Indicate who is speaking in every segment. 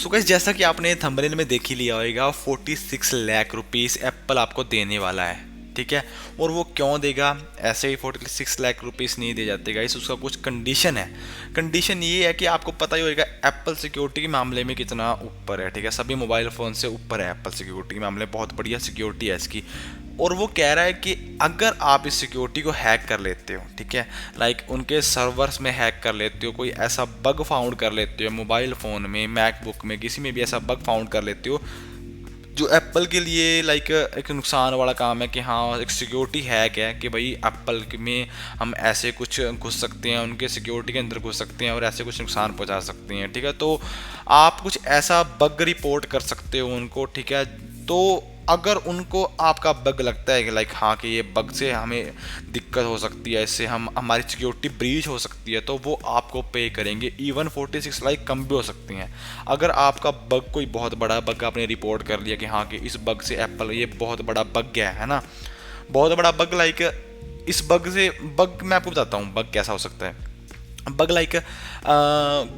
Speaker 1: So guys, जैसा कि आपने थंबनेल में देख ही लिया होगा, 46 लाख रुपीस एप्पल आपको देने वाला है। ठीक है। और वो क्यों देगा? ऐसे ही 46 लाख रुपीस नहीं दे जाते गाइस, उसका कुछ कंडीशन है। कंडीशन ये है कि आपको पता ही होगा एप्पल सिक्योरिटी के मामले में कितना ऊपर है। ठीक है, सभी मोबाइल फ़ोन से ऊपर है एप्पल सिक्योरिटी के मामले में, बहुत बढ़िया सिक्योरिटी है इसकी। और वो कह रहा है कि अगर आप इस सिक्योरिटी को हैक कर लेते हो, ठीक है, लाइक उनके सर्वर्स में हैक कर लेते हो, कोई ऐसा बग फाउंड कर लेते हो मोबाइल फ़ोन में, मैकबुक में, किसी में भी ऐसा बग फाउंड कर लेते हो जो एप्पल के लिए लाइक एक नुकसान वाला काम है, कि हाँ एक सिक्योरिटी हैक है कि भाई एप्पल में हम ऐसे कुछ घुस सकते हैं, उनके सिक्योरिटी के अंदर घुस सकते हैं और ऐसे कुछ नुकसान पहुंचा सकते हैं। ठीक है, तो आप कुछ ऐसा बग रिपोर्ट कर सकते हो उनको। ठीक है, तो अगर उनको आपका बग लगता है कि लाइक हाँ कि ये बग से हमें दिक्कत हो सकती है, इससे हम हमारी सिक्योरिटी ब्रीच हो सकती है, तो वो आपको पे करेंगे। इवन 46 लाख कम भी हो सकती हैं। अगर आपका बग कोई बहुत बड़ा बग आपने रिपोर्ट कर लिया कि हाँ कि इस बग से एप्पल ये बहुत बड़ा बग गया है ना, बहुत बड़ा बग, लाइक इस बग से, बग मैं आपको बताता हूँ बग कैसा हो सकता है। बग लाइक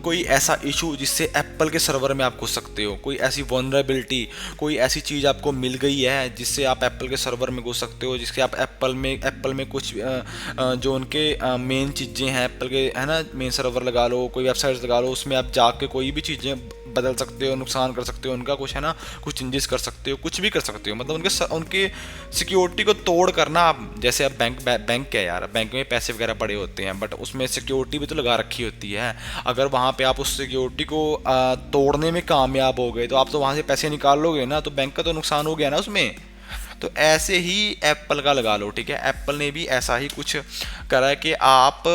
Speaker 1: कोई ऐसा इशू जिससे एप्पल के सर्वर में आप घुस सकते हो, कोई ऐसी वनरेबिलिटी, कोई ऐसी चीज़ आपको मिल गई है जिससे आप एप्पल के सर्वर में घुस सकते हो, जिसके आप एप्पल में कुछ जो उनके मेन चीज़ें हैं एप्पल के, है ना, मेन सर्वर लगा लो, कोई वेबसाइट्स लगा लो, उसमें आप जाके कोई भी चीज़ें बदल सकते हो, नुकसान कर सकते हो उनका, कुछ है ना, कुछ चेंजेस कर सकते हो, कुछ भी कर सकते हो। मतलब उनके सिक्योरिटी को तोड़ करना आप, जैसे आप बैंक क्या यार, बैंक में पैसे वगैरह पड़े होते हैं, बट उसमें सिक्योरिटी भी तो लगा रखी होती है। अगर वहाँ पे आप उस सिक्योरिटी को तोड़ने में कामयाब हो गए तो आप तो वहाँ से पैसे निकाल लोगे ना, तो बैंक का तो नुकसान हो गया ना उसमें। तो ऐसे ही एप्पल का लगा लो। ठीक है, एप्पल ने भी ऐसा ही कुछ करा है कि आप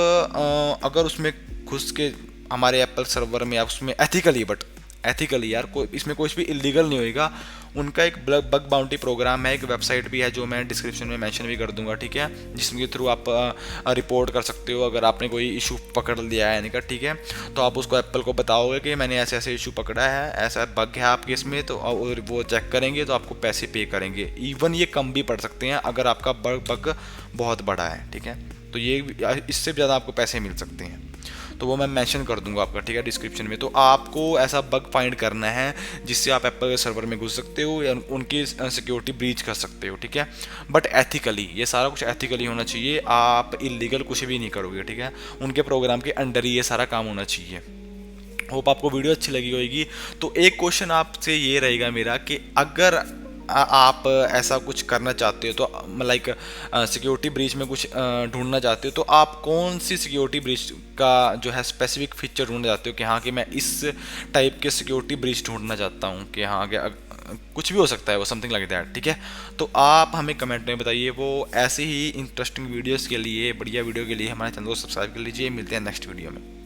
Speaker 1: अगर उसमें घुस के हमारे एप्पल सर्वर में, आप उसमें एथिकली, बट एथिकली यार, कोई इसमें कुछ भी इलीगल नहीं होएगा। उनका एक बग बाउंटी प्रोग्राम है, एक वेबसाइट भी है जो मैं डिस्क्रिप्शन में मेंशन भी कर दूंगा। ठीक है, जिसके थ्रू आप रिपोर्ट कर सकते हो अगर आपने कोई इशू पकड़ लिया है यानी का। ठीक है, तो आप उसको एप्पल को बताओगे कि मैंने ऐसे ऐसे इशू पकड़ा है, ऐसा बग है आपके इसमें, तो और वो चेक करेंगे तो आपको पैसे पे करेंगे। इवन ये कम भी पड़ सकते हैं अगर आपका बग बहुत बड़ा है। ठीक है, तो ये इससे भी ज़्यादा आपको पैसे मिल सकते हैं, तो वो मैं मेंशन कर दूंगा आपका, ठीक है, डिस्क्रिप्शन में। तो आपको ऐसा बग फाइंड करना है जिससे आप एप्पल के सर्वर में घुस सकते हो या उनकी सिक्योरिटी ब्रीच कर सकते हो। ठीक है, बट एथिकली, ये सारा कुछ एथिकली होना चाहिए, आप इलीगल कुछ भी नहीं करोगे। ठीक है, उनके प्रोग्राम के अंडर ही ये सारा काम होना चाहिए। होप आपको वीडियो अच्छी लगी होगी। तो एक क्वेश्चन आपसे ये रहेगा मेरा कि अगर आप ऐसा कुछ करना चाहते हो, तो लाइक सिक्योरिटी ब्रीच में कुछ ढूंढना चाहते हो, तो आप कौन सी सिक्योरिटी ब्रीच का जो है स्पेसिफिक फीचर ढूंढना चाहते हो कि हाँ कि मैं इस टाइप के सिक्योरिटी ब्रीच ढूंढना चाहता हूँ, कि हाँ कि कुछ भी हो सकता है वो, समथिंग लाइक दैट। ठीक है, तो आप हमें कमेंट में बताइए। वो ऐसे ही इंटरेस्टिंग वीडियोस के लिए, बढ़िया वीडियो के लिए हमारे चैनल को सब्सक्राइब कर लीजिए। मिलते हैं नेक्स्ट वीडियो में।